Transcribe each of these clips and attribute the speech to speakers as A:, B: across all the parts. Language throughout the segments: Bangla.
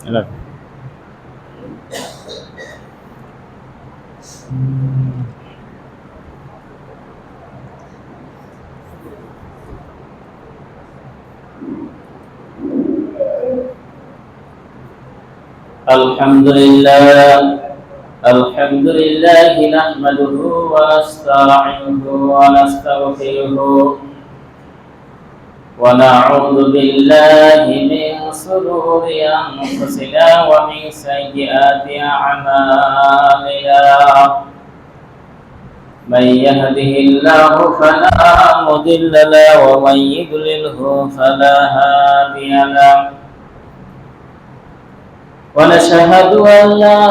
A: الحمد لله نحمده ونستعينه ونستغفره ونعوذ بالله من شرور أنفسنا ومن سيئات أعمالنا من يهده الله فلا مضل له ومن يضلله فلا هادي له ونشهد أن لا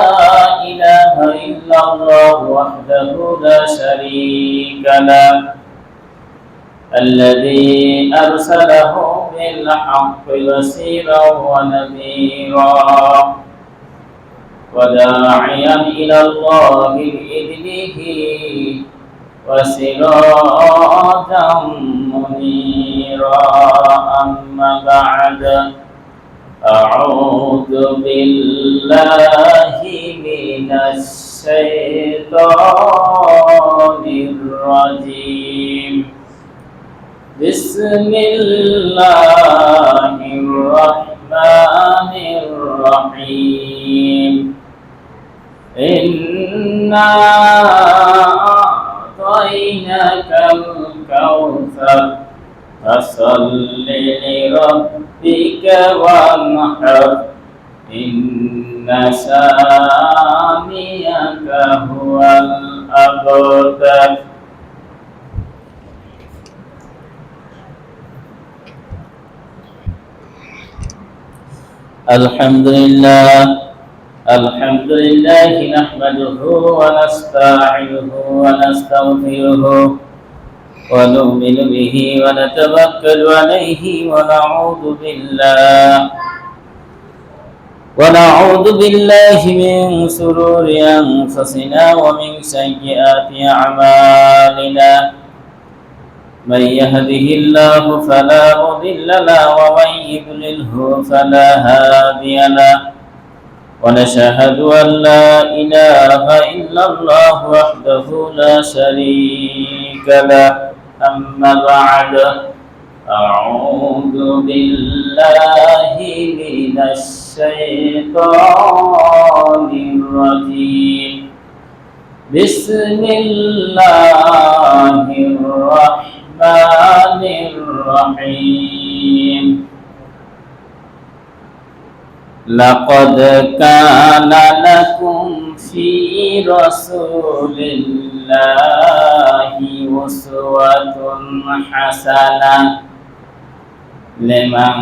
A: إله إلا الله وحده لا شريك له الذي أرسله بالحق بشيرا ونذيرا وداعيا إلى الله بإذنه وسراجا منيرا أما بعد أعوذ بالله من الشيطان الرجيم بسم الله الرحمن الرحيم إنا أعطيناك الكوثر فصل لربك وانحر إن شانئك هو الأبتر الحمد لله نحمده ونستعينه ونستغفره ونؤمن به ونتوكل عليه ونعوذ بالله من شرور أنفسنا ومن سيئات أعمالنا من يهده الله فلا مضل له ومن يضلله فلا هادي له ونشهد أن لا إله إلا الله وحده لا شريك له أما بعد أعوذ بالله من الشيطان الرجيم بسم الله الرحمن الرحيم لقد كان لكم في رسول الله أسوة حسنة لمن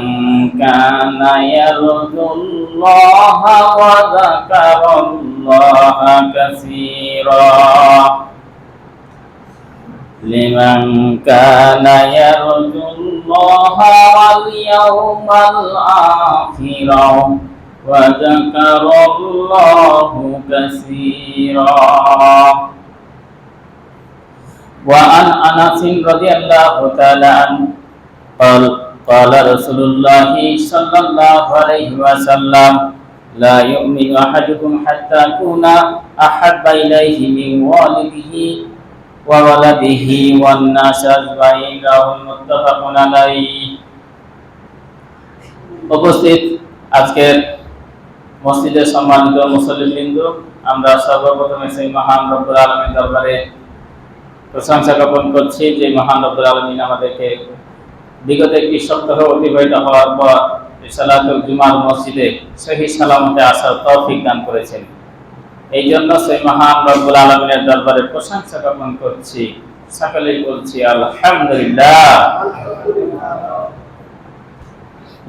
A: كان يرجو الله وذكر الله كثيرا لمن كان يرجو الله واليوم الآخر وذكر الله كثيرا وعن أنس رضي الله تعالى عنه قال رسول الله صلى الله عليه وسلم لا يؤمن أحدكم حتى أكون أحب إليه من والده وولده والناس أجمعين متفق عليه উপস্থিত আজকের মসজিদের সম্মানিত মুসল্লিবৃন্দ, আমরা সর্বপ্রথমে সেই মহান রব্বুল আলামিনের দরবারে প্রশংসা জ্ঞাপন করছি যে মহান রব্বুল আলামিন আমাদেরকে বিগত একটি সপ্তাহ অতিবাহিত হওয়ার পর সালাতুল জুমার মসজিদে সহি সালামতে আসার তৌফিক দান করেছেন। এই জন্য সেই মহান রব্বুল আলামিনের দরবারে প্রশংসা জ্ঞাপন করছি, সকলেই বলছি আলহামদুলিল্লাহ।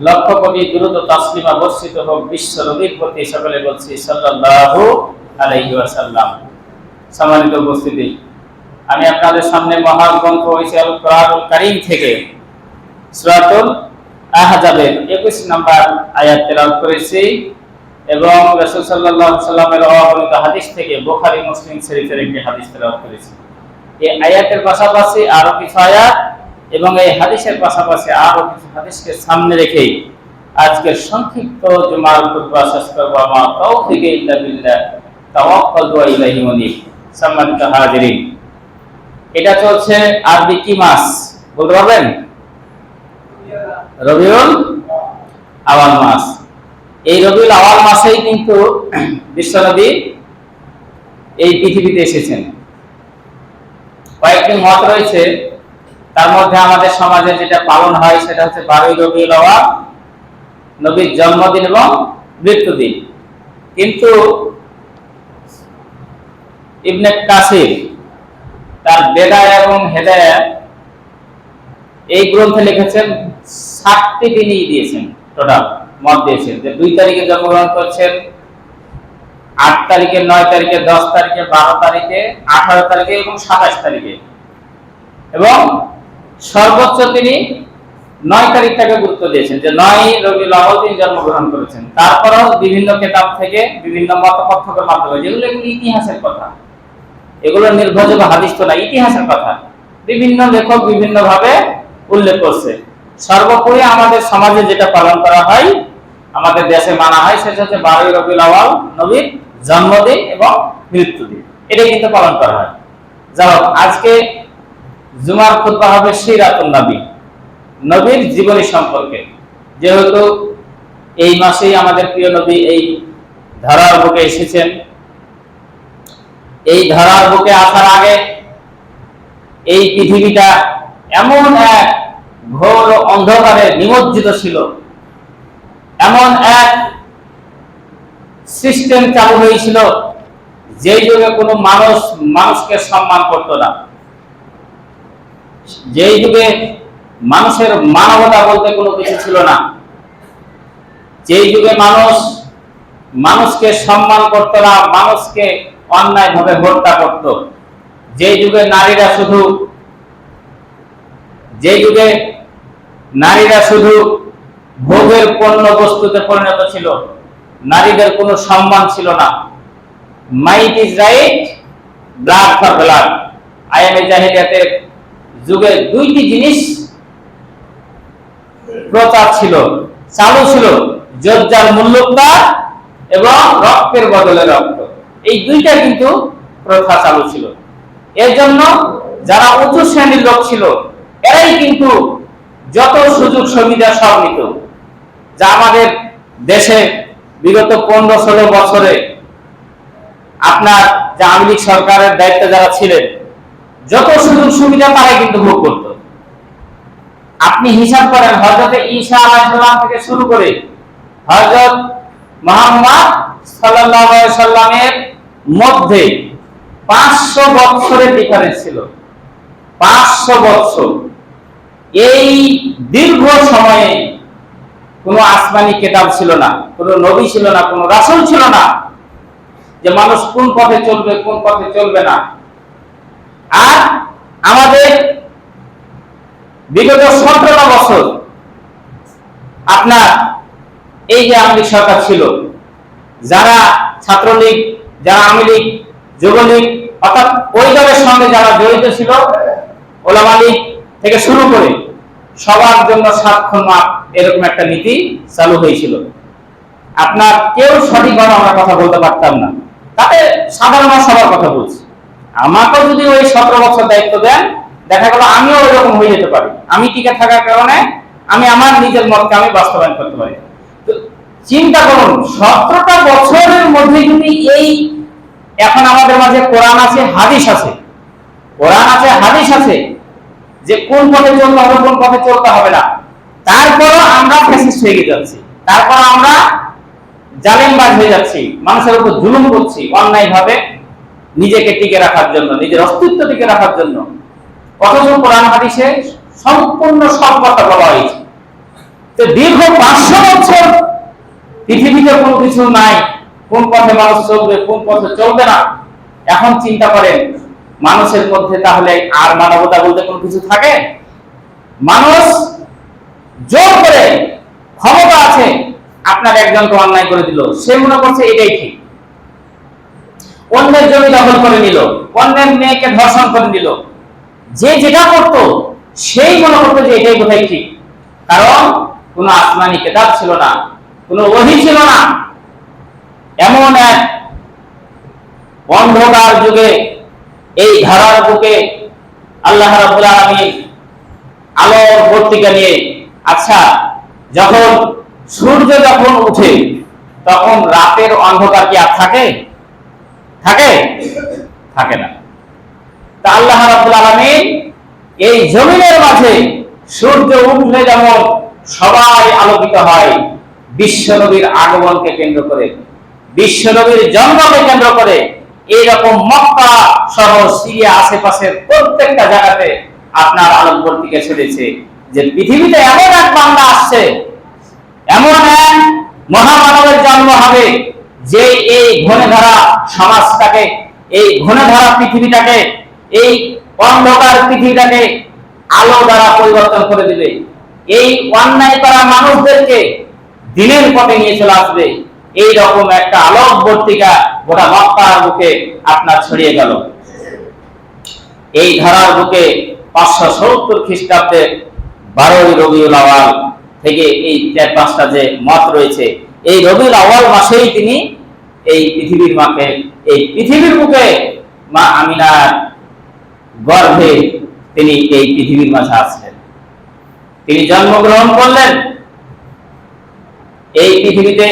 A: লক্ষ কোটি দুরূদ ও তাসলিমা বর্ষিত হোক বিশ্ব নবীর প্রতি, সকলে বলছি সাল্লাল্লাহু আলাইহি ওয়াসাল্লাম। সম্মানিত উপস্থিতি, আমি আপনাদের সামনে মহান গ্রন্থ আল কোরআনুল কারীম থেকে সূরাতুল আহজাবের 21 নম্বর আয়াত তেলাওয়াত করেছি এবং রাসূল সাল্লাল্লাহু আলাইহি ওয়াসাল্লামের অবর্ণিত হাদিস থেকে বুখারী মুসলিম শরীফের একটি হাদিস তেলাওয়াত করেছি। এই আয়াতের পাশাপাশি আরো কিছু আয়াত এবং এই হাদিসের পাশাপাশি আরো কিছু হাদিসকে সামনে রেখে আজকের সংক্ষিপ্ত জুমার খুতবা শেষ করব। মা তাওফিক ইল্লা বিল্লাহ, তাওয়াক্কালতু ওয়া ইলাইহি মুনীব। সম্মানিত হাজিরিন, এটা চলছে আরবি কি মাস বলতে পারবেন? রবিউল আওয়াল মাস। এই রবিউল আওয়াল মাসেই কিন্তু বিশ্বনবী এই পৃথিবীতে এসেছেন। কয়েকটি মত রয়েছে, তার মধ্যে আমাদের সমাজে যেটা পালন হয় সেটা হচ্ছে 12ই রবিউল আওয়াল, নবীর জন্মদিন এবং মৃত্যুদিন। কিন্তু ইবনে কাসির তার বেদায়া এবং হেদায়া এই গ্রন্থে লিখেছেন 7টি দিনই দিয়েছেন, টোটাল মত দিয়েছেন যে 2 তারিখে জন্মগ্রহণ করছেন, 8 তারিখে, 9 তারিখে, 10 তারিখে, 12 তারিখে, 18 তারিখে এবং 27 তারিখে, এবং সর্বোচ্চ তিনি 9 তারিখটাকে গুরুত্ব দিয়েছেন যে 9 রবিউল আউয়াল তিনি জন্মগ্রহণ করেছেন। তারপরেও বিভিন্ন কিতাব থেকে বিভিন্ন মতপার্থক্যের মাধ্যমে, যেগুলো ইতিহাসের কথা, এগুলো নির্ভরযোগ্য হাদিস তো না, ইতিহাসের কথা, বিভিন্ন লেখক বিভিন্ন ভাবে উল্লেখ করছে। সর্বোপরি আমাদের সমাজে যেটা পালন করা হয়, আমাদের দেশে মানা হয়, সেটা হচ্ছে 12ই রবিউল আউয়াল, নবীর জন্মদিন এবং মৃত্যুদিন, এটাই কিন্তু পালন করা হয়। যাই হোক, আজকে জুমার খুতবা হবে সিরাতুন নবী, নবীর জীবনী সম্পর্কে। যেহেতু এই মাসেই আমাদের প্রিয় নবী এই ধরার বুকে এসেছেন, এই ধরার বুকে আসার আগে এই পৃথিবীটা এমন এক ঘোর অন্ধকারে নিমজ্জিত ছিল, এমন এক সিস্টেম চালু হয়েছিল যেই যুগে কোনো মানুষকে সম্মান করত না, যেই যুগে মানুষের মানবতা বলতে কোনো কিছু ছিল না, যেই যুগে মানুষকে সম্মান করত না, মানুষকে অন্যায়ভাবে হত্যা করত, যেই যুগে নারীরা শুধু ভোগের পণ্য বস্তুতে পরিণত ছিল, নারীদের কোনো সম্মান ছিল না। Might is right, blood for blood. আয়ামে জাহিলিয়াতের যুগে 2টি জিনিস প্রচার ছিল, চালু ছিল, যোদ্ধার মূল্যদান এবং রক্তের বদলে রক্ত। এই 2টা কিন্তু প্রথা চালু ছিল। এর জন্য যারা উঁচু শ্রেণীর লোক ছিল, এরাই কিন্তু যত সুযোগ সুবিধা সব নিত। যা আমাদের দেশে বিগত 15-16 বছরে আপনার যে আওয়ামী লীগ সরকারের দায়িত্বে যারা ছিলেন, যত সুযোগ সুবিধা তারাই কিন্তু ভোগ করত। আপনি হিসাব করেন, হযরত ঈসা আলাইহিস সালাম থেকে শুরু করে হযরত মুহাম্মদ সাল্লাল্লাহু আলাইহি সাল্লামের মধ্যে 500 বছরের ডিফারেন্স ছিল। 500 বছর। এই দীর্ঘ সময়ে কোনো আসমানি কিতাব ছিল না, কোনো নবী ছিল না, কোনো রাসূল ছিল না যে মানুষ কোন পথে চলবে, কোন পথে চলবে না। আর আমাদের বিগত 17 বছর আপনার এই যে আওয়ামী লীগ সরকার ছিল, যারা ছাত্রলীগ, যারা আওয়ামী লীগ, যুবলীগ, অর্থাৎ ওই দলের সঙ্গে যারা জড়িত ছিল, ওলামা লীগ থেকে শুরু করে সবার জন্য 7 খুন মাফ, এরকম একটা নীতি চালু হয়েছিল। আপনার কেউ সঠিকভাবে আমরা কথা বলতে পারতাম না, তাতে সাধারণ সবার কথা বলছি। আমাকে যদি ওই 17 বছর দায়িত্ব দেন, দেখা গেল আমিও ওই রকম হয়ে যেতে পারি। আমি টিকে থাকার কারণে আমি আমার নিজের মতকে আমি বাস্তবায়ন করতে পারি। তো চিন্তা করুন, 17টা বছরের মধ্যে যদি এই এখন আমাদের মাঝে কোরআন আছে, হাদিস আছে, কোরআন আছে, হাদিস আছে যে কোন পথে চলতে হবে, কোন পথে চলতে হবে না, তারপরও আমরা ফ্যাসিস্ট হয়ে যাচ্ছি, তারপর আমরা জালেমবাজ হয়ে যাচ্ছি, মানুষের উপর জুলুম করছি অন্যায়ভাবে নিজেকে টিকে রাখার জন্য, নিজের অস্তিত্ব টিকে রাখার জন্য। অথচ কোরআন হাদিসে সম্পূর্ণ সব কথা বলা হয়েছে। তো দীর্ঘ 500 বছর পৃথিবীতে কোনো কিছু নাই, কোন পথে মানুষ চলবে, কোন পথে চলবে না। এখন চিন্তা করেন, মানুষের মধ্যে তাহলে আর মানবতা বলতে কোনো কিছু থাকে? মানুষ জোর করে, ক্ষমতা আছে, আপনার একজনকে অন্যায় করে দিল, সে মনে করছে এটাই ঠিক, অন্যের জমি দখল করে নিল, অন্যের মেয়েকে ধর্ষণ করে নিল, যে যেটা করত সেই মনে করতো যে এটাই বোধহয় ঠিক। কারণ কোনো আসমানি কিতাব ছিল না, কোনো ওহী ছিল না। এমন এক অন্ধকার যুগে এই ধারার বুকে আল্লাহ রাব্বুল আলামিন আলোর পত্রিকা নিয়ে, আচ্ছা যখন সূর্য যখন উঠে তখন রাতের অন্ধকার কি আর থাকে? থাকে? থাকে না। তা আল্লাহ রাব্বুল আলামিন এই জমিনের মাঝে সূর্য উঠলে যেমন সবাই আলোকিত হয়, বিশ্বনবীর আগমনকে কেন্দ্র করে, বিশ্বনবীর জন্মকে কেন্দ্র করে, এইরকম মক্কা সহ সিরিয়া আশেপাশের প্রত্যেকটা জায়গাতে আপনার আলোকবর্তিকা ছেড়েছে যে পৃথিবীতে এমন এক বান্দা আসছে, এমন এক মহামানবের জন্ম হবে যে এই ঘনধারা সমাজটাকে, এই ঘনধারা পৃথিবীটাকে, এই অন্ধকার পৃথিবীটাকে আলো দ্বারা পরিবর্তন করে দিবে, এই অন্যায় করা মানুষদেরকে দিনের পথে নিয়ে চলে আসবে। এই রকম একটা আলোকবর্তিকা গোটা মক্কার বুকে আপনার ছড়িয়ে গেল। এই ধারার বুকে 570 খ্রিস্টাব্দে 12ই রবিউল আউয়াল থেকে এই 4-5টা যে মত রয়েছে, এই রবিউল আউয়াল মাসেই তিনি এই পৃথিবীর মাকে, এই পৃথিবীর বুকে মা আমিনার গর্ভে তিনি এই পৃথিবীর মাঝে আসলেন, তিনি জন্মগ্রহণ করলেন। এই পৃথিবীতে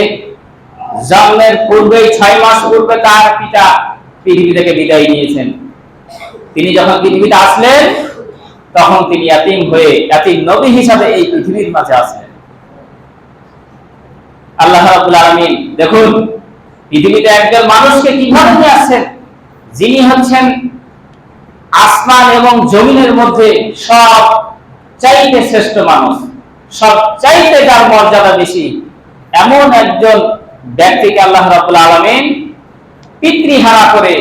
A: জন্মের পূর্বে 6 মাস পূর্বে তার পিতা পৃথিবী থেকে বিদায় নিয়েছেন। তিনি যখন পৃথিবীতে আসলেন তখন তিনি ইয়াতীম হয়ে, ইয়াতীম নবী হিসাবে এই পৃথিবীর মাঝে আসলেন। আল্লাহ রাব্বুল আলামিন দেখুন পৃথিবীতে একজন মানুষকে কিভাবে নিয়ে আসছেন, যিনি হচ্ছেন আসমান এবং জমিনের মধ্যে সব চাইতে শ্রেষ্ঠ মানুষ, সব চাইতে যার মর্যাদা বেশি, এমন একজন ব্যক্তিকে আল্লাহ রাব্বুল আলামিন পিতৃহারা করে,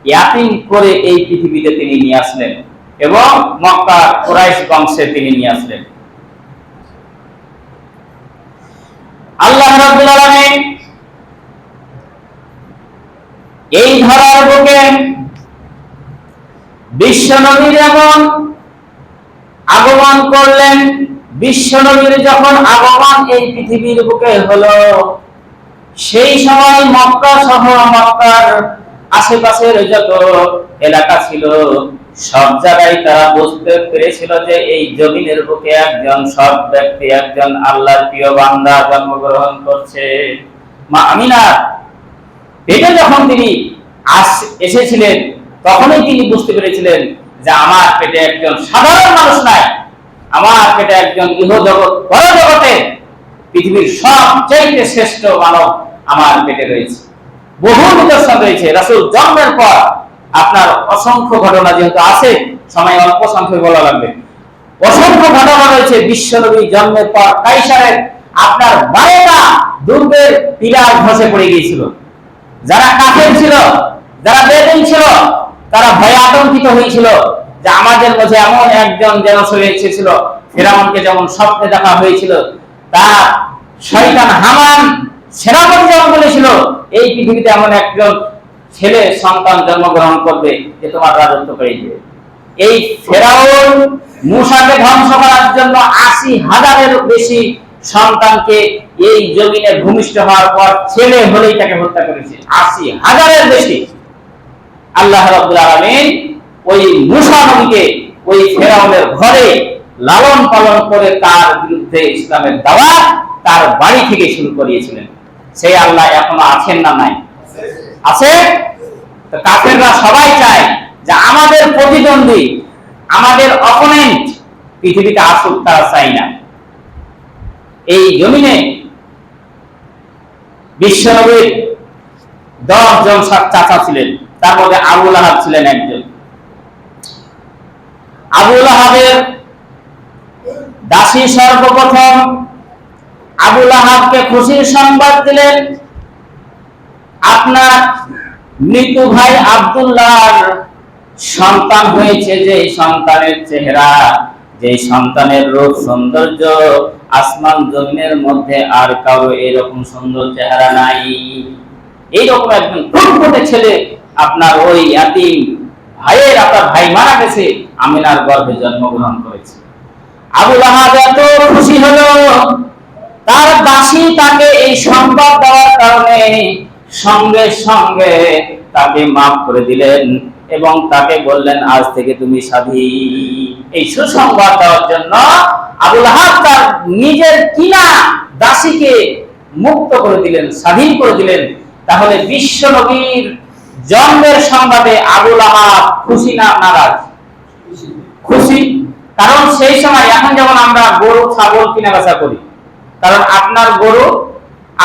A: ইয়াতীম করে এই পৃথিবীতে তিনি নিয়ে আসলেন এবং মক্কা কুরাইশ বংশে তিনি নিয়ে আসলেন। আল্লাহ রাব্বুল আলামিন এই ধরার বুকে বিশ্বনবীর এমন আগমন করলেন। বিশ্বনবীর যখন আগমন এই পৃথিবীর বুকে হলো, সেই সময় মক্কা সহ মক্কার আশেপাশের যত এলাকা ছিল সব জায়গায় তারা বুঝতে পেরেছিল যে এই জমিনের বুকে একজন সৎ ব্যক্তি, একজন আল্লাহর প্রিয় বান্দা জন্মগ্রহণ করছে। মা আমিনা পেটে যখন তিনি এসেছিলেন তখনই তিনি বুঝতে পেরেছিলেন যে আমার পেটে একজন সাধারণ মানুষ নাই, আমার পেটে একজন ইহজগৎ পরজগতে পৃথিবীর সবচেয়ে শ্রেষ্ঠ মানব আমার পেটে রয়েছে। বহু নিদর্শন রয়েছে রাসূল জন্মের পর, আপনার অসংখ্য ঘটনা যেহেতু আছে, সময় অল্প সংখ্যক বলা লাগবে, অসংখ্য ঘটনা রয়েছে। বিশ্বনবী জন্মের পর কাইসারের আপনার 12টা দুর্গের পিলার ধসে পড়ে গিয়েছিল। যারা কাফের ছিল, যারা বেঈমান ছিল, তারা ভয়ে আতঙ্কিত হয়েছিল যে আমাদের মধ্যে এমন একজন যেন চলে এসেছিল, ফিরআউনকে যেমন স্বপ্নে দেখা হয়েছিল, তার শয়তান হামান সেনাপতি যেমন বলেছিল এই পৃথিবীতে এমন একজন ছেলে সন্তান জন্মগ্রহণ করবে যে তোমার রাজত্ব করে দিবে। এই ফিরআউন মূসাকে ধ্বংস করার জন্য 80,000-এর বেশি সন্তানকে এই জমিনে ভূমিষ্ঠ হওয়ার পর ছেলে হলেই তাকে হত্যা করেছে, 80,000-এর বেশি। আল্লাহ রাব্বুল আলামিন ওই মূসা নবীকে ওই ফিরআউনের ঘরে লালন পালন করে তার বিরুদ্ধে ইসলামের দাওয়াত তার বাড়ি থেকে শুরু করিয়েছিলেন। সেই আল্লাহ এখনো আছেন না নাই? আছে। তো কাফেররা সবাই চায় যে আমাদের প্রতিদ্বন্দ্বী, আমাদের অপোনেন্ট পৃথিবীতে আসুক, তারা চাই না। এই জমিনে বিশ্বনবীর 10 জন চাচা ছিলেন, তার মধ্যে আবু লাহাব ছিলেন একজন। আবু লাহাবের দাসী সর্বপ্রথম আবু লাহাবকে খুশির সংবাদ দিলেন, আপনার মৃত ভাই আব্দুল্লাহর সন্তান হয়েছে, যে সন্তানের চেহারা, যে সন্তানের রূপ সৌন্দর্য আসমান জমিনের মধ্যে আর কারো এরকম সুন্দর চেহারা নাই। এইরকম একজন ফুটফুটে ছেলে আপনার ওই ইয়াতীম ভাইয়ের, আপনার ভাই মারা গেছে, আমিনার গর্ভে জন্মগ্রহণ করেছে। আবু লাহাব এত খুশি হলো, দাসী তাকে এই সংবাদ দেওয়ার কারণে সঙ্গে সঙ্গে তাকে মাফ করে দিলেন এবং তাকে বললেন আজ থেকে তুমি স্বাধীন। এই সুসংবাদ দেওয়ার জন্য আবু লাহাব তার নিজের কিনা দাসীকে মুক্ত করে দিলেন, স্বাধীন করে দিলেন। তাহলে বিশ্ব নবীর জন্মের সংবাদে আবু লাহাব খুশি না নারাজ? খুশি। কারণ সেই সময় এখন যেমন আমরা গরু ছাগল কিনা বেচা করি, কারণ আপনার গরু,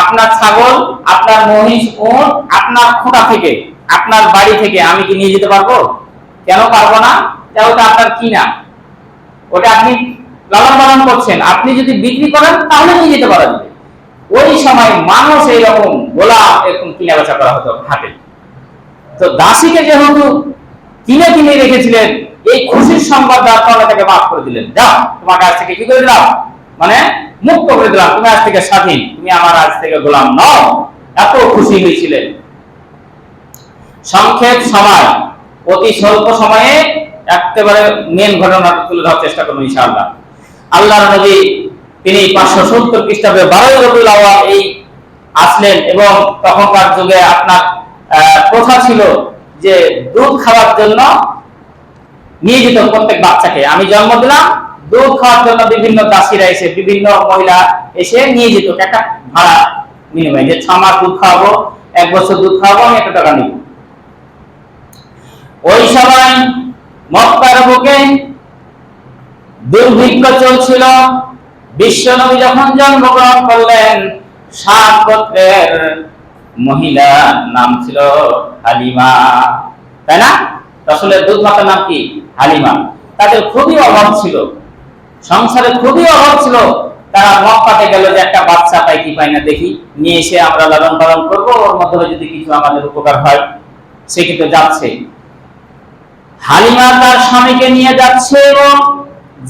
A: আপনার ছাগল, আপনার মহিষ, উট আপনার খোঁটা থেকে, আপনার বাড়ি থেকে আমি কি নিয়ে যেতে পারবো? কেন পারবো না? ওটা আপনার কিনা, ওটা আপনি লালন পালন করছেন, আপনি যদি বিক্রি করেন তাহলে নিয়ে যেতে পারা যাবে। ওই সময় মানুষ এইরকম গোলাপ এরকম কিনা বেচা করা হতো হাটে। তো দাসীকে যেহেতু কিনে কিনে রেখেছিলেন, এই খুশির সংবাদ দেওয়ার কারণে তাকে মাফ করে দিলেন। যাও, তোমার কাছ থেকে কি করে দিলাম, মানে মুক্ত করে দিলাম, তুমি আজ থেকে স্বাধীন, তুমি আমার আজ থেকে গোলাম নও। এত খুশি হয়েছিলেন। সংক্ষেপ সময়, অতি স্বল্প সময়ে একেবারে মেন ঘটনাটা তুলে ধরার চেষ্টা করবো ইনশাআল্লাহ। আল্লাহর নবী তিনি 570 খ্রিস্টাব্দে 12 রবিউল আউয়াল এই আসলেন এবং তখনকার যুগে আপনার প্রথা ছিল যে দুধ খাওয়ার জন্য নিয়ে যেত প্রত্যেক বাচ্চাকে। আমি জন্ম দিলাম, দুধ খাওয়ার জন্য বিভিন্ন দাসীরা এসে, বিভিন্ন মহিলা এসে নিয়ে যেত একটা ভাড়া বিনিময়ে, যে 6 মাস দুধ খাওয়াবো, 1 বছর দুধ খাওয়াবো, আমি এত টাকা নিব। ওই সময় মক্কার বুকে দুর্ভিক্ষ চলছিল। বিশ্ব নবী যখন জন্মগ্রহণ করলেন, 7 গোত্রের মহিলা নাম ছিল হালিমা, তাই না? রাসূলের দুধ মাতার নাম কি? হালিমা। তাদের খুবই অভাব ছিল, সংসারে খুবই অভাব ছিল। তারা মক্কাতে গেল যে একটা বাচ্চা পাই কি পাই না দেখি, নিয়ে এসে আমরা লালন পালন করবো, ওর মাধ্যমে যদি কিছু আমাদের উপকার হয়। সে কিন্তু যাচ্ছে, হালিমা তার স্বামীকে নিয়ে যাচ্ছে এবং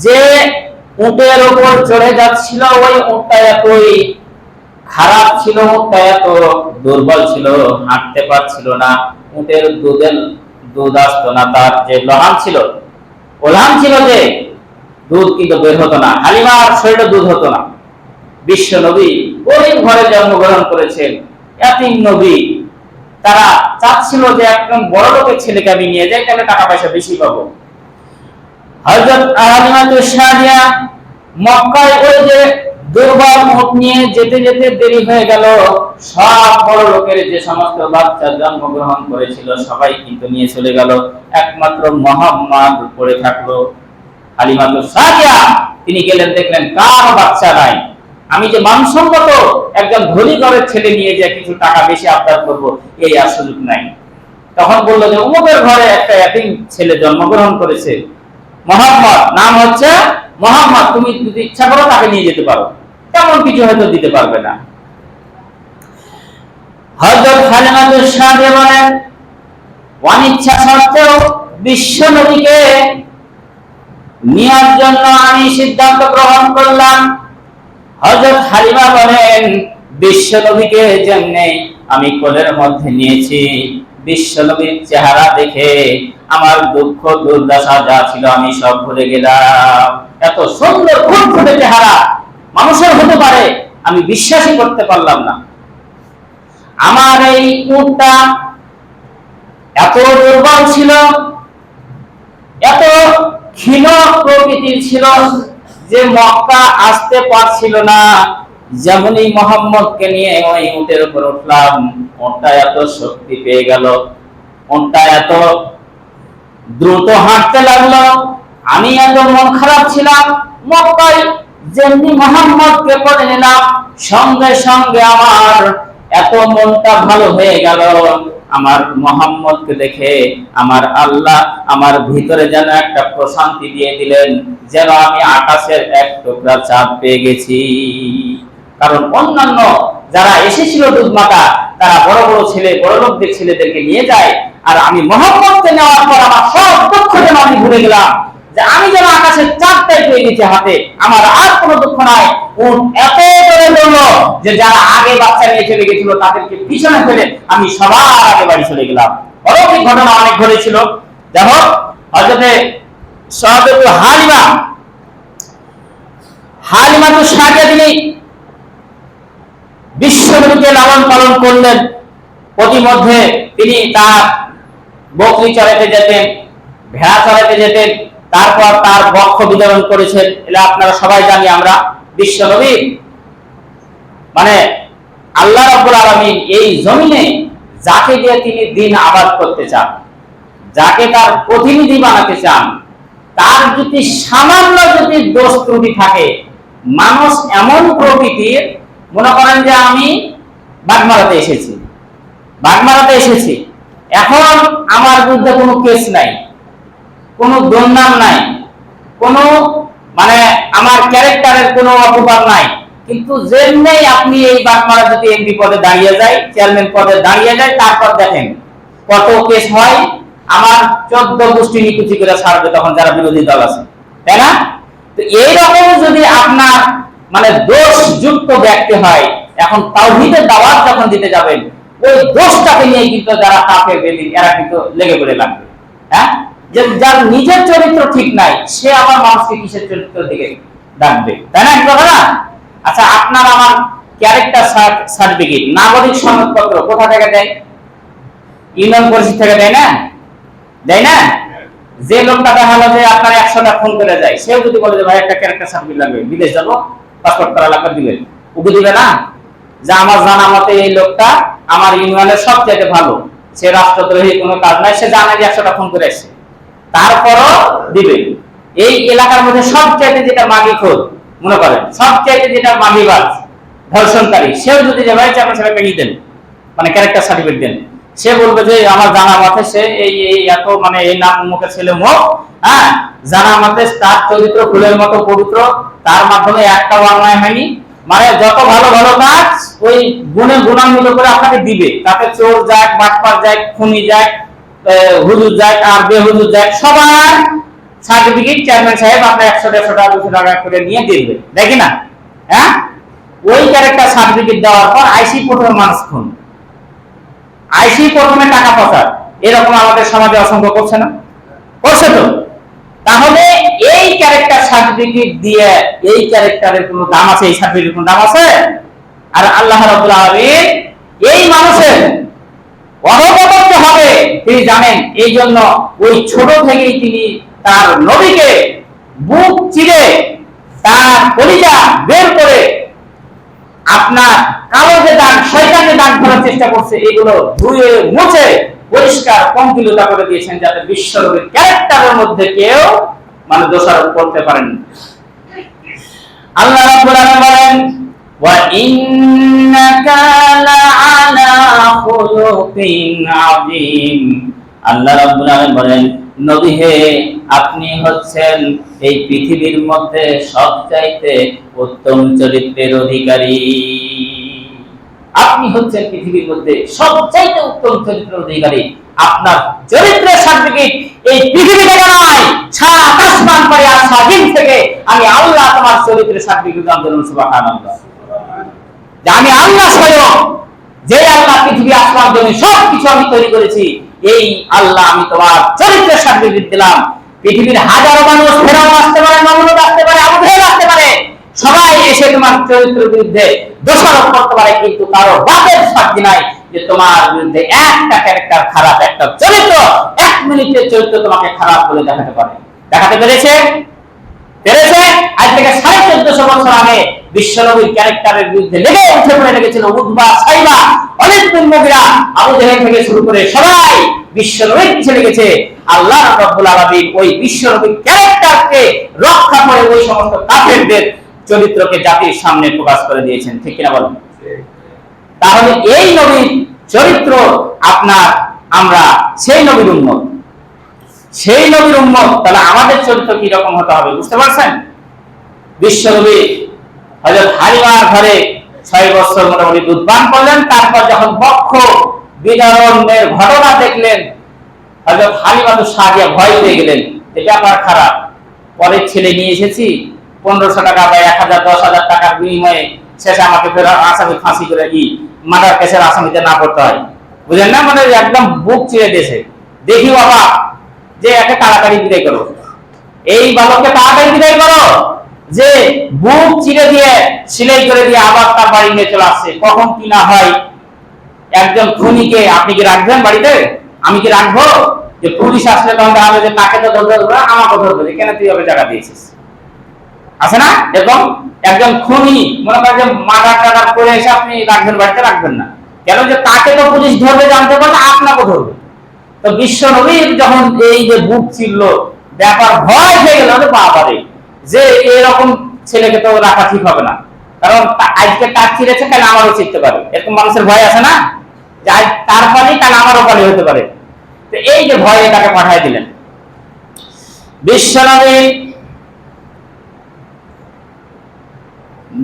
A: যে উটের উপর চড়ে যাচ্ছিল, ওই উটটা এতই খারাপ ছিল, উটটা এত দুর্বল ছিল, হাঁটতে পারছিল না। উটের দুধ আসতো না, তার যে লহান ছিল, ওলান ছিল যে দুধ কিন্তু বের হতো না, হালিমার শরীরে দুধ হতো না। বিশ্ব নবী গরিব ঘরে জন্মগ্রহণ করেছেন, এতিম নবী। তারা চাচ্ছিল যে একজন বড় লোকের ছেলেকে আমি নিয়ে যাই, তাহলে টাকা পয়সা বেশি পাবো। হযরত হালিমাতুস সাদিয়া মক্কায় ওই যে দুর্বল উট নিয়ে যেতে যেতে দেরি হয়ে গেল। সব বড় লোকের যে সমস্ত বাচ্চা জন্মগ্রহণ করেছিল সবাই কিন্তু নিয়ে চলে গেল, একমাত্র মুহাম্মদ পড়ে থাকলো। হালিমাতুস সাদিয়া তিনি গেলেন, দেখলেন কার বাচ্চা নাই। আমি যে মানসম্মত একজন ধনী ঘরের ছেলে নিয়ে যে কিছু টাকা বেশি আবদার করব, এই আর সুযোগ নাই। তখন বলল যে অমুকের ঘরে একটা এতিম ছেলে জন্মগ্রহণ করেছে, মুহাম্মদ, নাম হচ্ছে মুহাম্মদ, তুমি যদি ইচ্ছা করো তাকে নিয়ে যেতে পারো, তেমন কিছু হয়তো দিতে পারবে না। হযরত হালিমাতুস সাদিয়া বলেন, অনিচ্ছা সত্ত্বেও বিশ্ব নবীকে নেওয়ার জন্য আমি সিদ্ধান্ত গ্রহণ করলাম। হযরত হালিমা বলেন, বিশ্ব নবীকে যেমনি আমি কোলের মধ্যে নিয়েছি, বিশ্ব নবীর চেহারা দেখে আমার দুঃখ দুর্দশা যা ছিল আমি সব ভুলে গেলাম। এত সুন্দর ফুটফুটে চেহারা মানুষের হতে পারে আমি বিশ্বাসই করতে পারলাম না। আমার এই উটটা এত দুর্বল ছিল, এত ক্ষীণ প্রকৃতির ছিল যে মক্কা আসতে পারছিল না। যেমনই মুহাম্মদকে নিয়ে ওই উটের উপর উঠলাম, উটটা এত শক্তি পেয়ে গেল, উটটা এত দ্রুত হাঁটতে লাগলো। আমি এত মন খারাপ ছিলাম, মক্কায় যেমনি মুহাম্মদকে পড়ে নিলাম, সঙ্গে সঙ্গে আমার এত মনটা ভালো হয়ে গেল। আমার মুহাম্মদকে দেখে আমার আল্লাহ আমার ভিতরে যেন একটা প্রশান্তি দিয়ে দিলেন, যেন আমি আকাশের এক টুকরা চাঁদ পেয়ে গেছি। কারণ অন্যান্য যারা এসেছিল দুধ মাতা, তারা বড় বড় ছেলে, বড় লোকদের ছেলেদেরকে নিয়ে যায়, আর আমি মুহাম্মদকে নেওয়ার পর আমার সব দুঃখ যেন আমি ভুলে গেলাম, যে আমি যেন আকাশের চাঁদটাই পেয়ে গেছি হাতে, আমার আর কোনো দুঃখ নাই। উট এত করে দৌড়লো যে যারা আগে বাচ্চা নিয়ে চলে গেছিল তাদেরকে পিছনে ফেলে আমি সবার আগে বাড়ি চলে গেলাম। অলৌকিক ঘটনা অনেক ঘটেছিল। দেখো, হযরতে হালিমাতুস সাদিয়া তিনি শিশুকে লালন পালন করলেন, প্রতিমধ্যে তিনি তার বকরি চড়াতে যেতেন, ভেড়া চড়াতে যেতেন, তারপর তার বক্ষ বিতরণ করেছেন। এটা আপনারা সবাই জানি আমরা। বিশ্ব নবী মানে আল্লাহ রাব্বুল আলামিন এই জমিনে যাকে দিয়ে তিনি দিন আবাদ করতে চান, যাকে তার প্রতিনিধি বানাতে চান, তার যদি সামান্য যদি দোষ ত্রুটি থাকে, মানুষ এমন প্রকৃতির, মনে করেন যে আমি বাগমারাতে এসেছি, এখন আমার বিরুদ্ধে কোনো কেস নাই, কোনো দুর্নাম নাই, কোনো মানে আমার ক্যারেক্টারের কোনো অপবাদ নাই, কিন্তু যেমনি আপনি এই বাগমারা যদি এমপি পদে দাঁড়িয়ে যায়, চেয়ারম্যান পদে দাঁড়িয়ে যায়, তারপর দেখেন কত কেস হয়, আমার 14 গোষ্ঠী নিকুচি করে ছাড়বে তখন যারা বিরোধী দল আছে, তাই না? তো এইরকম যদি আপনার মানে দোষ যুক্ত ব্যক্তি হয়, এখন তাওহীদের দাওয়াত যখন দিতে যাবেন, ওই দোষটাকে নিয়ে কিন্তু যারা কাফের বেদিন এরা কিন্তু লেগে পড়ে লাগবে। হ্যাঁ, যে যার নিজের চরিত্র ঠিক নাই, সে আবার মানুষকে কিসের চরিত্র দিকে ডাকবে, তাই না? কথা না? আচ্ছা, আপনার আমার ক্যারেক্টার সার্টিফিকেট, নাগরিক সনদপত্র কোথা থেকে দেয়? ইউনিয়ন পরিষদ থেকে দেয় না? দেয় না? যে লোকটা দেখালো যে আপনার 100টা ফোন করে যায়, সেও যদি বলে যে ভাই একটা ক্যারেক্টার সার্টিফিকেট লাগবে, বিদেশ যাবো, পাসপোর্ট করা লাগবে, দিবেন? ওকে দিবে না? যে আমার জানা মতে এই লোকটা আমার ইউনিয়নের সবচেয়ে ভালো, সে রাষ্ট্রদ্রোহী কোনো কাজ নাই, সে জানে যে 100টা ফোন করে আসছে, তারপরও দিবে। এই এলাকার মধ্যে সবচেয়ে যেটা মাগি খোর, মনে করেন সবচেয়ে যেটা মাগিবাজ, ধর্ষণকারী, সেও যদি যে ভাই আপনার ছেলেকে দেন, মানে ক্যারেক্টার সার্টিফিকেট দেন, সে বলবে যে আমার জানা মতে সে এই এত মানে এই নাম মুখের ছেলে মুখ, হ্যাঁ, জানা মতে তার চরিত্র ফুলের মতো পবিত্র, তার মাধ্যমে একটাও অন্যায় হয়নি, মানে যত ভালো ভালো কাজ ওই গুণে গুণান্বিত করে আপনাকে দিবে। তাতে চোর যাক, বাটপার যাক, খুনি যাক, হুজুর যাক আর বেহুজুর যাক, সবার সার্টিফিকেট চেয়ারম্যান সাহেব আপনার 100-150 টাকা 200 টাকা করে নিয়ে দিবে, দেখি না? হ্যাঁ, ওই ক্যারেক্টার সার্টিফিকেট দেওয়ার পর আইসি প্রথমে মানুষ খুন, আইসি প্রথমে টাকা পাচার, এরকম আমাদের সমাজে অসংখ্য করছে না? করছে তো। তাহলে এই ক্যারেক্টার সার্টিফিকেট দিয়ে এই ক্যারেক্টারের কোনো দাম আছে? এই সার্টিফিকেটের কোনো দাম আছে? আর আল্লাহ রাব্বুল আলামিন এই মানুষের অবগত হবে তিনি জানেন, এই জন্য ওই ছোট থেকেই তিনি তার নবীকে বুক চিরে তার কলিজা বের করে আপনার কালো যে দাগ, শয়তানের দাগ ধরার চেষ্টা করছে, এগুলো ধুয়ে মুছে পরিষ্কার পঙ্কিলতা করে দিয়েছেন, যাতে বিশ্বনবীর ক্যারেক্টারের মধ্যে কেউ মানে দোষারোপ করতে পারেন। আল্লাহ রাব্বুল আলামিন বলেন, ওয়া ইন্নাকা লাআলা খুলুকিন আযীম। আল্লাহ রাব্বুল আলামিন বলেন, নবী হে, আপনি হচ্ছেন এই পৃথিবীর মধ্যে সবচাইতে উত্তম চরিত্রের অধিকারী। আপনি হচ্ছেন পৃথিবীর মধ্যে সবচাইতে উত্তম চরিত্রের অধিকারী। আপনার চরিত্রের সার্টিফিকেট এই পৃথিবী থেকে নয়, সারা আসমান পরে আর স্বাধীন থেকে আমি আল্লাহ তোমার চরিত্রের সার্টিফিকেট দান করুন। সুবহানাল্লাহ। যে আমি আল্লাহ স্বয়ং, যে আল্লাহ পৃথিবী আসমান জমি সবকিছু আমি তৈরি করেছি, এই আল্লাহ আমি তোমার চরিত্রের সার্টিফিকেট দিলাম। পৃথিবীর হাজারো মানুষ ফেরাউন আসতে পারে, নমরুদ আসতে পারে, আবু জাহেল আসতে পারে, সবাই এসে তোমার চরিত্রের বিরুদ্ধে দোষারোপ করতে পারে, কিন্তু কারো বাপের সাক্ষী নাই যে তোমার বিরুদ্ধে একটা ক্যারেক্টার খারাপ, একটা চরিত্র, 1 মিনিটের চরিত্র তোমাকে খারাপ বলে দেখাতে পারে। দেখাতে পেরেছে? পেরেছে। আজ থেকে 1450 বছর আগে বিশ্বনবীর ক্যারেক্টারের বিরুদ্ধে লেগে উঠে পড়ে লেগেছিল উতবা, সাইবা, ওয়ালিদ বিন মুগিরা, আবু জাহেল থেকে শুরু করে সবাই বিশ্বনবীর পিছে লেগেছে। আল্লাহ রাব্বুল আলামিন ওই বিশ্বনবীর ক্যারেক্টারকে রক্ষা করে ওই সমস্ত কাফেরদের চরিত্রকে জাতির সামনে প্রকাশ করে দিয়েছেন, ঠিক কিনা বলেন? তাহলে এই নবীর চরিত্র আপনার, আমরা সেই নবীর উম্মত, সেই নবীর উম্মত, তাহলে আমাদের চরিত্র কি রকম হতে হবে বুঝতে পারছেন? বিশ্বনবী হযরত হালিমার ঘরে 6 বছর মোটামুটি দুধ পান করলেন। তারপর যখন বক্ষ বিদারণের ঘটনা দেখলেন, হযরত হালিমা তো সাজিয়া ভয় পেয়ে গেলেন, এটা আমার খারাপ, পরের ছেলে নিয়ে এসেছি, 1500 টাকা বা 1000 10,000 টাকার বিনিময়ে শেষে আমাকে ফের আসামি ফাঁসি করে মার্ডার কেসের আসামিতে না করতে হয়, বুঝলেন না? মানে একদম বুক চিরে দিয়েছে। দেখি বাবা যে একে তাড়াতাড়ি বিদায় করো, এই বালককে তাড়াতাড়ি বিদায় করো, যে বুক চিরে দিয়ে সেলাই করে দিয়ে আবার তার বাড়ি নিয়ে চলে আসছে। কখন কি না হয়। একজন খুনিকে আপনি কি রাখবেন বাড়িতে? আমি কি রাখবো? যে পুলিশ আসলে তখন দেখা যাবে যে তাকে তো ধরবে, আমাকে ধরবে, কেন তুই ওকে জায়গা দিয়েছিস? আছে না এরকম? একজন খুনি মনে করেন যে মার্ডার টাডার করে এসে আপনি রাখবেন বাড়িতে? রাখবেন না। কেন? যে তাকে তো পুলিশ ধরবে, জানতে পারলে আপনাকে ধরবে। তো বিশ্ব নবী যখন এই যে বুক ছিল, ব্যাপার ভয় হয়ে গেল, বাবারে, যে এরকম ছেলেকে তো রাখা ঠিক হবে না, কারণ আজকে তার ছিঁড়েছে, কাল আমারও ছিঁড়তে পারে, এরকম মানুষের ভয় আছে না, যে আজ তার পালি কাল আমারও পালি হতে পারে। তো এই যে ভয়ে তাকে পাঠিয়ে দিলেন। বিশ্ব নবী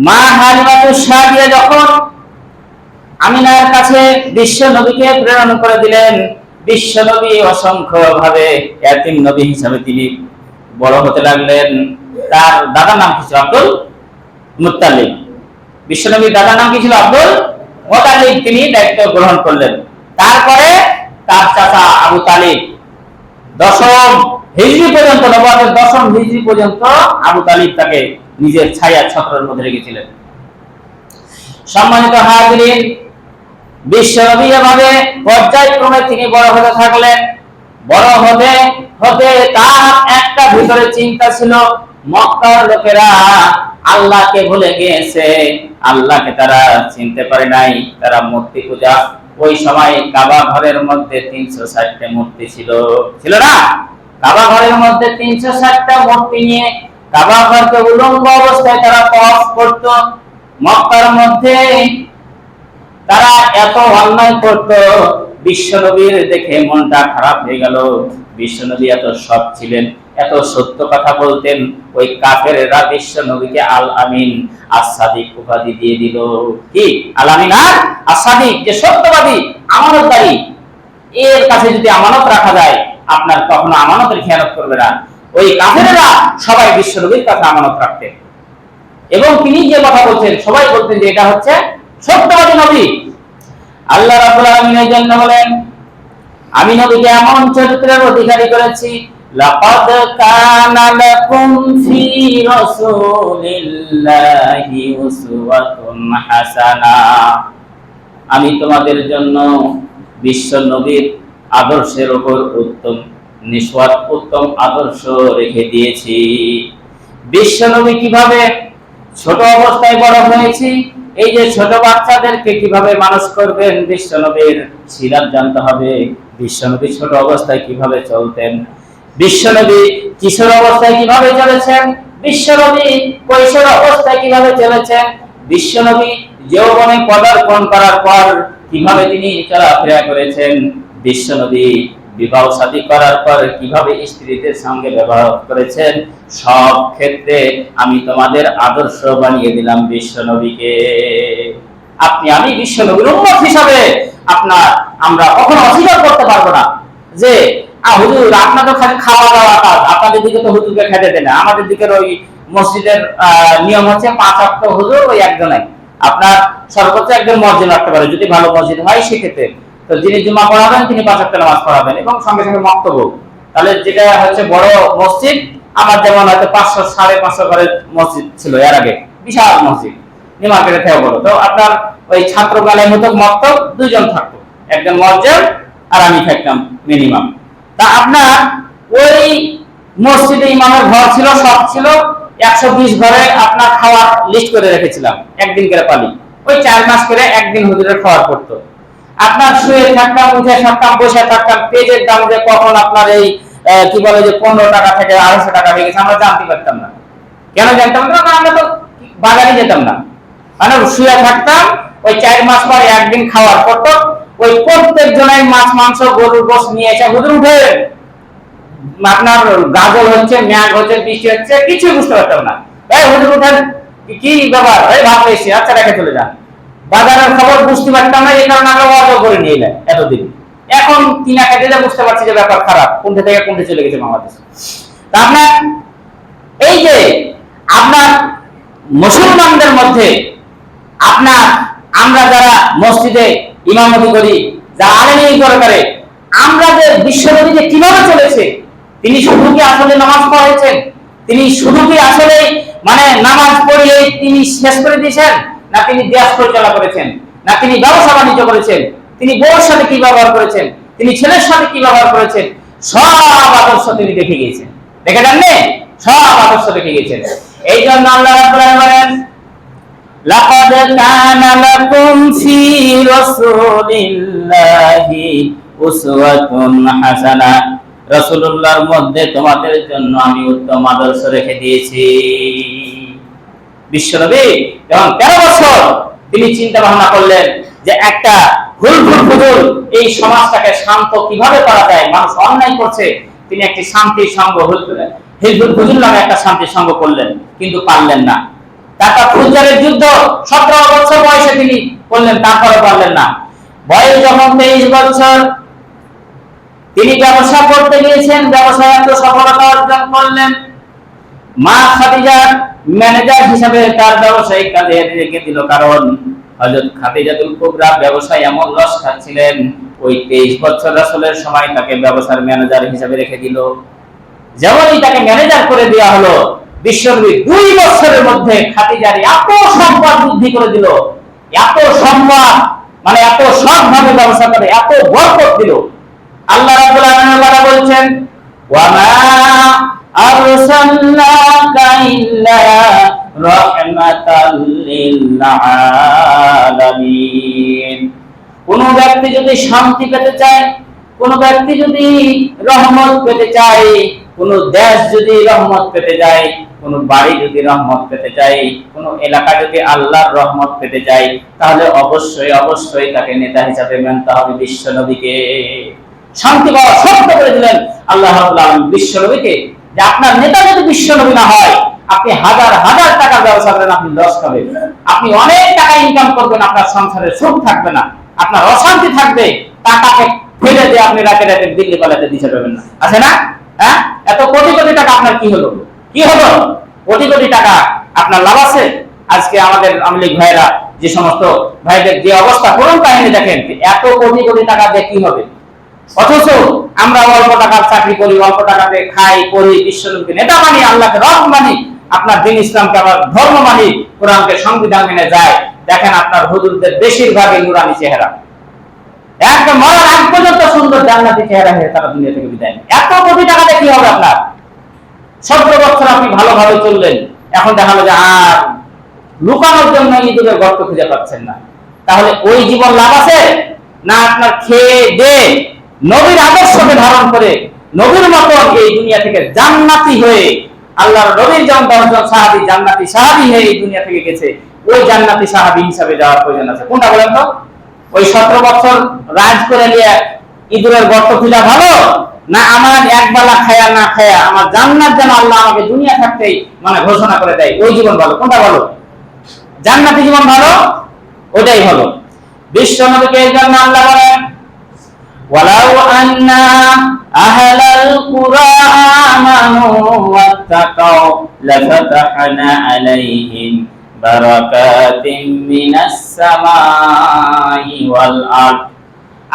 A: মা হালিমাতুস সাদিয়া যখন আমিনার কাছে বিশ্ব নবীকে প্রেরণ করে দিলেন, বিশ্ব নবী অসংখ্য ভাবে এতিম নবী হিসাবে তিনি বড় হতে লাগলেন। তার দাদার নাম কি ছিল? Abdul Muttalib. বিশ্ব নবীর দাদার নাম কি ছিল? Abdul Muttalib. তিনি দায়িত্ব গ্রহণ করলেন। তারপরে তার চাচা আবু তালিব, দশম হিজরি পর্যন্ত, নবুয়তের দশম হিজরি পর্যন্ত আবু তালিব তাকে নিজের ছায়া ছত্রের মধ্যে রেখেছিলেন। সম্মানিত হাজিরিন, বিশ্ব নবী এভাবে পর্যায়ক্রমে তিনি বড় হতে থাকলেন। বড় হতে হতে তার একটা ভিতরে চিন্তা ছিল, মক্কার লোকেরা আল্লাহকে ভুলে গিয়েছে, আল্লাহকে তারা চিনতে পারে নাই, তারা মূর্তি পূজা। ওই সময় কাবা ঘরের মধ্যে 360টা মূর্তি ছিল, ছিল না? কাবা ঘরের মধ্যে 360টা মূর্তি নিয়ে কাবা ঘরকে উলঙ্গ অবস্থায় তারা তওয়াফ করত। মক্কার মধ্যে তারা এত অন্যায় করত, বিশ্বনবীর দেখে মনটা খারাপ হয়ে গেল। বিশ্বনবী এত সৎ ছিলেন, এত সত্য কথা বলতেন, ওই কাফেররা বিশ্বনবীকে আল আমিন as-সাদিক উপাধি দিয়ে দিল। কি আল আমিন আর as-সাদিক, যে সত্যবাদী, আমানতদারি। এর কাছে যদি আমানত রাখা যায়, আপনার কখনো আমানতের খেয়ানত করবে না। ওই কাফেররা সবাই বিশ্বনবীর কাছে আমানত রাখতেন, এবং তিনি যে কথা বলছেন সবাই বলতেন যে এটা হচ্ছে সত্যবাদী নবী। আল্লাহ রাব্বুল আলামিন এর জন্য বলেন, আমি নবীকে এমন চরিত্রের অধিকারী করেছি, লাকাদ কানা লাকুম ফি রাসূলিল্লাহি উসওয়াতুন হাসানা। আমি তোমাদের জন্য বিশ্ব নবীর আদর্শের উপর উত্তম নিসওয়াত, উত্তম আদর্শ রেখে দিয়েছি। বিশ্ব নবী কিভাবে ছোট অবস্থায় বড় হয়েছি, এই যে ছোট বাচ্চাদেরকে কিভাবে মানুষ করবেন, বিশ্বনবীর সিরাত জানতে হবে। বিশ্বনবী ছোট অবস্থায় কিভাবে চলতেন, বিশ্বনবী কিশোর অবস্থায় কিভাবে চলেছেন, বিশ্বনবী কৈশোর অবস্থায় কিভাবে চলেছেন, বিশ্বনবী যৌবনে পদার্পণ করার পর কিভাবে তিনি চলাফেরা করেছেন, বিশ্বনবী বিবাহ শাদী করার পর কিভাবে স্ত্রীদের সঙ্গে ব্যবহার করেছেন, সব ক্ষেত্রে আমি তোমাদের আদর্শ বানিয়ে দিলাম বিশ্বনবীকে। আপনি আমি বিশ্বনবীর উম্মত হিসাবে আমরা কখনো অস্বীকার করতে পারবো না যে হুজুর আপনাদের খালি খাওয়া দাওয়া কাজ, আপনাদের দিকে তো হুজুরকে খেতে দেয় না। আমাদের দিকের ওই মসজিদের নিয়ম হচ্ছে 5 ওয়াক্ত হুজুর ওই একজনই, আপনার সর্বোচ্চ একজন মসজিদ রাখতে পারে, যদি ভালো মসজিদ হয় সেক্ষেত্রে। তো যিনি জুমা পড়াবেন তিনি 5 ওয়াক্ত নামাজ পড়াবেন, এবং সঙ্গে সঙ্গে মক্তব্য। তাহলে যেটা হচ্ছে বড় মসজিদ, আমার যেমন হয়তো 500 550 ঘরের মসজিদ ছিল এর আগে, বিশাল মসজিদ, নিউ মার্কেটে থেকে বলো। তো আপনার ওই ছাত্রকালের মতো মক্তব 2 জন থাকতো, একজন মুয়াজ্জিন আর আমি থাকতাম মিনিমাম। তা আপনার ওই মসজিদে ইমামের ঘর ছিল, সব ছিল 120 ঘরে আপনার খাওয়ার লিস্ট করে রেখেছিলাম, একদিন করে পালি, ওই 4 মাস করে একদিন হুজুরের খাওয়ার পড়তো। আপনার শুয়ে থাকতাম, উঠে থাকতাম, বসে থাকতাম, পেঁয়াজের দাম যে কখন আপনার এই কি বলে যে 15 টাকা থেকে 250 টাকা হয়ে গেছে আমরা জানতে পারতাম না। কেন জানতাম না? আমরা তো বাজারে যেতাম না, মানে শুয়ে থাকতাম। ওই 4 মাস পর একদিন খাওয়ার পড়তো, ওই প্রত্যেক জনের মাছ মাংস গরুর গোশত নিয়ে এসে হুজুর উঠে, আপনার গাজল হচ্ছে, ম্যাগ হচ্ছে, বৃষ্টি হচ্ছে, কিছু বুঝতে পারতাম না। এই হুজুর উঠেন, কি ব্যাপার, এই ভাত পেয়েছি, আচ্ছা রেখে চলে যান। বাজারের খবর বুঝতে পারতাম না, এই কারণে আমরা ওয়াজও করে নিয়ে এলাম এতদিন। এখন কিনা খেতে বুঝতে পারছি যে ব্যাপার খারাপ, কোনটা থেকে কোনটা চলে গেছে বাংলাদেশ। তা আপনার এই যে আপনার মুসলমানদের মধ্যে আপনার আমরা যারা মসজিদে ইমামতি করি, যারা আলেমী করে, আমরা যে বিশ্বনবী যে কিভাবে চলেছে, তিনি শুধু কি আসলে নামাজ পড়েছেন, তিনি শুধু কি আসলে মানে নামাজ পড়িয়ে তিনি শেষ করে দিয়েছেন, না তিনি দেশ পরিচালনা করেছেন, না তিনি ব্যবসা বাণিজ্য করেছেন, তিনি বউর সাথে কি ব্যবহার করেছেন, তিনি ছেলের সাথে কি ব্যবহার করেছেন, সব আদর্শ তিনি দেখে গিয়েছেন। দেখে যাননি? সব আদর্শ দেখে গিয়েছেন। এই জন্য আল্লাহ রাব্বুল আলামিন বলেন, লাকাদ কানা লাকুম ফি রাসূলিল্লাহি উসওয়াতুন হাসানা, রাসূলুল্লাহর মধ্যে তোমাদের জন্য আমি উত্তম আদর্শ রেখে দিয়েছি। বিশ্বনবী যখন 13 বছর তিনি চিন্তা ভাবনা করলেন যে একটা হুলফুল এই সমাজটাকে শান্ত কিভাবে করা যায়, মানুষ অন্যায় করছে, তিনি একটি শান্তি সংঘ হিজবুল ফুজুল নামে একটা শান্তি সংঘ করলেন, কিন্তু পারলেন না। তারপর ফুজুরের যুদ্ধ 17 বছর বয়সে তিনি করলেন, তারপরে পারলেন না। বয়স যখন 23 বছর তিনি ব্যবসা করতে গিয়েছেন, ব্যবসায় এত সফলতা অর্জন করলেন, মা খাদিজা ম্যানেজার হিসেবে তার ব্যবসায়িক কাজে রেখে দিল, কারণ হযরত খাদিজাতুল কুবরা ব্যবসায় এমন লস খাচ্ছিলেন, ওই 23 বছর রাসূলের সময় তাকে ব্যবসার ম্যানেজার হিসেবে রেখে দিল। যেমনই তাকে ম্যানেজার করে দেওয়া হলো, বিশ্বনবী 2 বছরের মধ্যে খাদিজার এত সম্পদ বৃদ্ধি করে দিল, এত সম্পদ, মানে এত সৎভাবে ব্যবসা করে এত বরকত দিল। আল্লাহ রাব্বুল আলামিন কথা বলছেন, ওয়া মা আরসালনাকা ইল্লা রাহমাতাল লিল আলামিন। কোন ব্যক্তি যদি শান্তি পেতে চায়, কোন ব্যক্তি যদি রহমত পেতে চায়, কোন দেশ যদি রহমত পেতে যায়, কোন বাড়ি যদি রহমত পেতে চায়, কোন এলাকা যদি আল্লাহর রহমত পেতে চায়, তাহলে অবশ্যই অবশ্যই তাকে নেতা হিসেবে মানতে হবে বিশ্বনবীকে। শান্তি পাওয়া শর্ত করে দিলেন আল্লাহ রাব্বুল আলামিন বিশ্বনবীকে, যে আপনার নেতা যদি বিশ্বনবী না হয়, আপনি হাজার হাজার টাকার ব্যবসা করেন, আপনি লস খাবেন, আপনি অনেক টাকা ইনকাম করবেন, আপনার সংসারে সুখ থাকবে না, আপনার অশান্তি থাকবে, টাকাকে ফেলে দিয়ে আপনি রাতে রাতে দিল্লি পালাতে দিতে পারবেন না। আছে না? হ্যাঁ, এত কোটি কোটি টাকা আপনার কি হলো? কি হলো? কোটি কোটি টাকা আপনার লাভ আছে? আজকে আমাদের আমলিক ভাইরা যে সমস্ত ভাইদের যে অবস্থা, কোন কাহিনী দেখেন, এত কোটি কোটি টাকা দিয়ে কি হবে? অথচ আমরা অল্প টাকার চাকরি করি, অল্প টাকাতে খাই করি, বিশ্বনবীকে নেতা মানি, আল্লাহকে রব মানি, আপনার দিন ইসলামকে আবার ধর্ম মানি, কোরআনকে সংবিধান মেনে যায়। দেখেন আপনার হুজুরদের বেশিরভাগই নুরানি চেহারা, একদম মরার আগ পর্যন্ত সুন্দর জান্নাতি চেহারা হয়ে তারা দুনিয়া থেকে বিদায় নেয়। এত কোটি টাকাতে কি হবে আপনার? 17 বছর আপনি ভালোভাবে চললেন, এখন দেখা গেল যে আর লুকানোর জন্য ইঁদুরের গর্ত খুঁজে পাচ্ছেন না। তাহলে ওই জীবন লাভ আছে না? আপনার খেয়ে দিয়ে নবীর আদর্শকে ধারণ করে নবীর মতো এই দুনিয়া থেকে জান্নাতি হয়ে, আল্লাহর নবীর যেমন 10 জন সাহাবী জান্নাতি সাহাবী হয়ে এই দুনিয়া থেকে গেছে, ওই জান্নাতি সাহাবী হিসাবে যাওয়ার প্রয়োজন আছে। কোনটা বলেন তো? ওই 17 বছর রাজ করে নিয়ে ইঁদুরের গর্ত খুঁজা ভালো, না আমার একবেলা খায়া না খায়া আমার জান্নাত যেন আল্লাহ আমাকে দুনিয়া থাকতেই মানে ঘোষণা করে দেয়, ওই জীবন ভালো? কোনটা ভালো? জান্নাতি জীবন ভালো, ওটাই ভালো। বিশ্বনবীকে এই জন্য আল্লাহ বলেন, ওয়ালাউ আন্না আহলাল কুরা আমানু ওয়াত্তাকাউ লাফাতাহনা আলাইহিম বারাকাতিম মিনাস সামাই ওয়াল আরদ।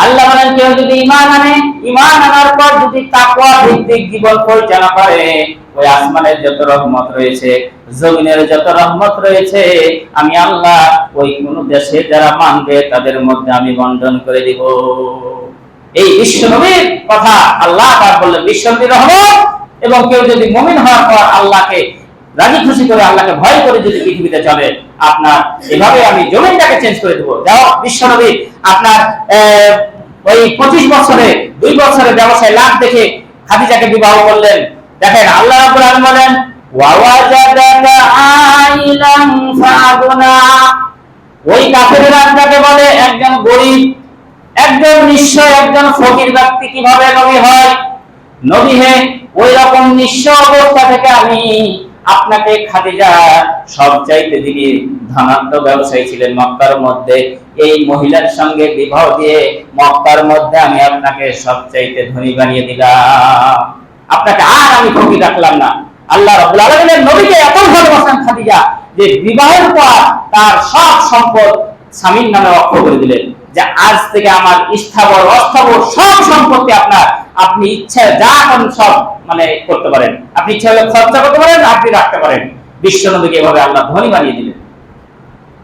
A: আল্লাহ বলেন, কেউ যদি ঈমান আনে, ঈমান আনার পর যদি তাকওয়া ভিত্তিক জীবন পরিচালনা করে, ওই আসমানের যত রহমত রয়েছে, জমিনের যত রহমত রয়েছে, আমি আল্লাহ ওই কোন দেশে যারা মানবে তাদের মধ্যে আমি বন্টন করে দিব। এই বিশ্বনবীর কথা আল্লাহ পাক বললেন, বিশ্বনবীর রহমত। এবং কেউ যদি মুমিন হওয়ার পর আল্লাহকে রাজি খুশি করে, আল্লাহকে ভয় করে যদি পৃথিবীতে চলে, আপনার এভাবে আমি জমিনটাকে চেঞ্জ করে দেব। যাও, বিশ্বনবী আপনার ওই 25 বছরে 2 বছরে ব্যবসায় লাভ দেখে খাদিজাকে বিবাহ করলেন। দেখেন আল্লাহ রাব্বুল আলামিন বলেন, ওয়া ওয়াজাদাকা আইলান ফাগনা। ওই কাফেররা আপনাকে বলে একজন গরীব, একজন নিঃস্ব, একজন ফকির ব্যক্তি কিভাবে নবী হয়? নবী হে, ওই রকম নিঃস্ব অবস্থা থেকে আমি আপনাকে, খাদিজা সবচাইতে যিনি ধনাঢ্য ব্যবসায়ী ছিলেন মক্কার মধ্যে, এই মহিলার সঙ্গে বিবাহ দিয়ে মক্কার মধ্যে আমি আপনাকে সবচাইতে ধনী বানিয়ে দিলাম, আপনাকে আর আমি ফকির রাখলাম না। আল্লাহ রাব্বুল আলামিনের নবীকে এত ভালোবাসেন খাদিজা যে বিবাহের পর তার সব সম্পদ স্বামীর নামে ওয়াকফ করে দিলেন, যে আজ থেকে আমার স্থাবর অস্থাবর সব সম্পত্তি আপনার, আপনি ইচ্ছা যা করেন সব মানে করতে পারেন, আপনি ইচ্ছা হলে খরচা করতে পারেন, আপনি রাখতে পারেন। বিশ্ব নবীকে এভাবে আল্লাহ ধনী বানিয়ে দিলেন।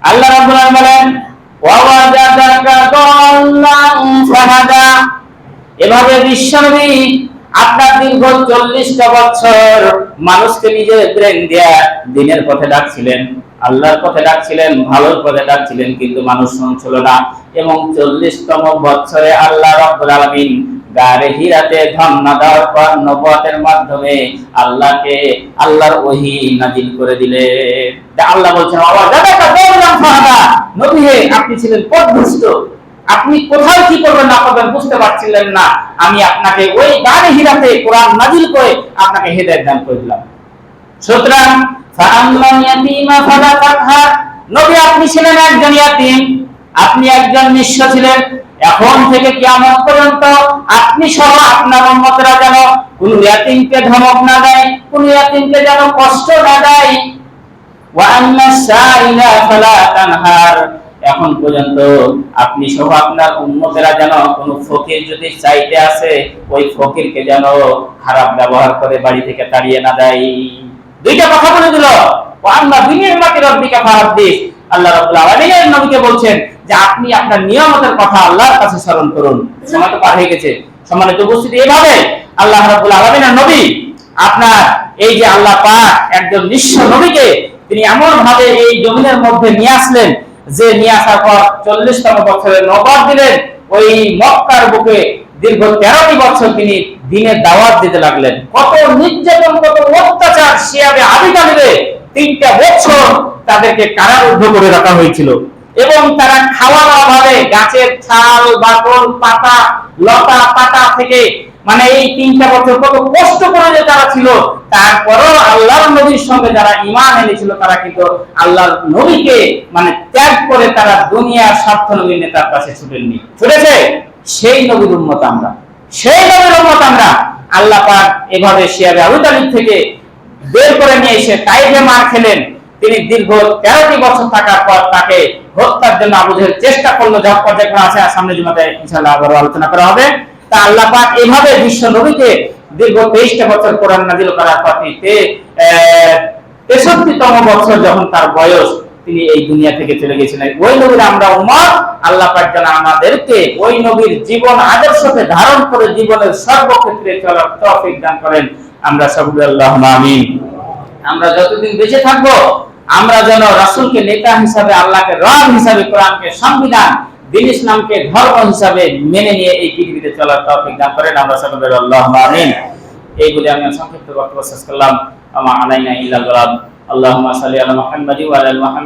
A: আল্লাহ রাব্বুল আলামিন বলেন ওয়া ওয়াজাদাকা দাল্লান ফাহাদা, এভাবে বিশ্ব নবী আপনার দীর্ঘ 40টা বছর মানুষকে নিজের ব্রেন দিয়া দ্বীনের পথে ডাকছিলেন, আল্লাহর পথে ডাকছিলেন, ভালোর পথে ডাকছিলেন, কিন্তু মানুষ শুনছিল না। এবং 40তম বছরে আল্লাহ রাব্বুল আলামিন গারে হিরাতে ধন্না দেওয়ার পর নবুয়তের মাধ্যমে আল্লাহর ওহী নাজিল করে দিলেন। আল্লাহ বলছেন নবী হে, আপনি ছিলেন পথভ্রষ্ট, আপনি কোথায় কি করবেন না করবেন বুঝতে পারছিলেন না, আমি আপনাকে ওই গারে হিরাতে কোরআন নাজিল করে আপনাকে হেদায়েত দান করে দিলাম। সুতরাং ফাআম্মাল ইয়াতীমা ফালা তাকহার, নবী আপনি ছিলেন একজন ইয়াতীম, আপনি একজন নিঃস্ব ছিলেন। এখন থেকে কিয়ামত পর্যন্ত আপনি সহ আপনার উম্মতরা যেন কোন ইয়াতীমকে ধমক না দেয়, কোন ইয়াতীমকে যেন কষ্ট না দেয়। ওয়া আম্মাস সাইলা ফালা তানহার, এখন পর্যন্ত আপনি সহ আপনার উম্মতেরা যেন কোন ফকির যদি চাইতে আসে, ওই ফকিরকে যেন খারাপ ব্যবহার করে বাড়ি থেকে তাড়িয়ে না দেয়। দুইটা কথা বলে দিল। ওয়া আম্মা বিনি'মাতি রাব্বিকা ফাহাদ্দিস, আল্লাহ রাব্বুল আলামিন নবীকে বলছেন যে আপনি আপনার নিয়ামতের কথা আল্লাহর কাছে স্মরণ করুন। সময় তো পার হয়ে গেছে, সম্মানিত উপস্থিতি। এইভাবে আল্লাহ রাব্বুল আলামিনের নবী আপনার এই যে আল্লাহ পাক একজন নিঃস্ব নবীকে তিনি এমন ভাবে এই জমিনের মধ্যে নিয়ে আসলেন যে নিয়ে আসার পর 40তম বছরে নবুয়ত দিলেন। ওই মক্কার বুকে দীর্ঘ 13টি বছর তিনি দ্বীনের দাওয়াত দিতে লাগলেন। কত নির্যাতন, কত অত্যাচার, শিয়াবে আবি তালিবে 3টা বছর তাদেরকে কারারুদ্ধ করে রাখা হয়েছিল। এবং তারা খাওয়ার অভাবে গাছের ছাল, বাকল, পাতা, লতা পাতা থেকে মানে এই 3টা বছর কত কষ্ট করে যে তারা ছিল, তারপরও আল্লাহর নবীর সঙ্গে যারা ঈমান এনেছিল তারা কিন্তু আল্লাহর নবীকে মানে ত্যাগ করে তারা দুনিয়ার স্বার্থ নবীর নেতার কাছে ছুটেননি, ছুটেছে সেই নবীর উম্মত আমরা, সেই নবীর উম্মত আমরা। আল্লাহ পাক এভাবে শিয়াবে আবু তালিব থেকে বের করে নিয়ে এসে তাইফে মার খেলেন। তিনি দীর্ঘ 13টি বছর থাকার পর তাকে হত্যার জন্য আবু জেহেল চেষ্টা করলো, যা পর্যায়ে আছে সামনে জুমাতে ইনশাআল্লাহ আবার আলোচনা করা হবে। তা আল্লাহ পাক এইভাবে বিশ্ব নবীকে দীর্ঘ 23টা বছর কোরআন নাযিল করার পর 63তম বছর যখন তার বয়স, তিনি এই দুনিয়া থেকে চলে গেছিলেন। ওই নবীর আমরা উম্মত, আল্লাহ পাক যেন আমাদেরকে ওই নবীর জীবন আদর্শকে ধারণ করে জীবনের সর্বক্ষেত্রে চলার তৌফিক দান করেন। আমরা সকলে আল্লাহুম্মা আমিন। আমরা যতদিন বেঁচে থাকবো আমরা যেন রাসূলকে নেতা হিসাবে, আল্লাহকে রব হিসাবে, কোরআনকে সংবিধান, দ্বীন ইসলামকে ধর্ম হিসাবে মেনে নিয়ে এই পৃথিবীতে চলার তৌফিক দান করেন। আমরা সকলে আল্লাহুম্মা আমিন। এই বলে আমি সংক্ষিপ্ত বক্তব্য শেষ করলাম। আমা আলাইনা ইল্লাল বালাগ। আল্লাহুম্মা সাল্লি আলা মুহাম্মাদি ওয়া আলা মুহাম্মাদ।